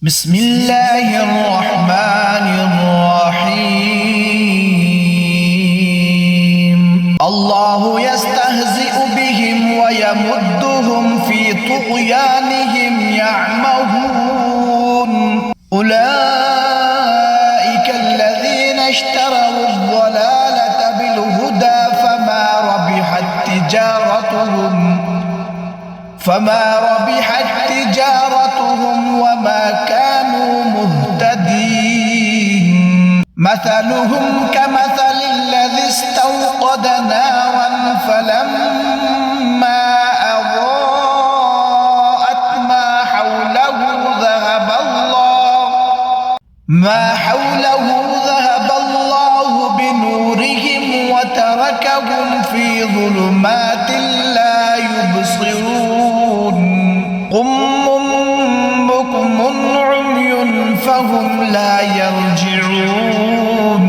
بسم الله الرحمن الرحيم الله يستهزئ بهم ويمدهم في طغيانهم يعمهون أولئك الذين اشتروا الضلالة بالهدى فما ربحت تجارتهم وما كانوا مهتدين مثلهم كمثل الذي استوقد نارا فلما أضاءت ما حوله ذهب الله بنورهم وتركهم في ظلمات لا يبصرون صم بكم عمي فهم لا يرجعون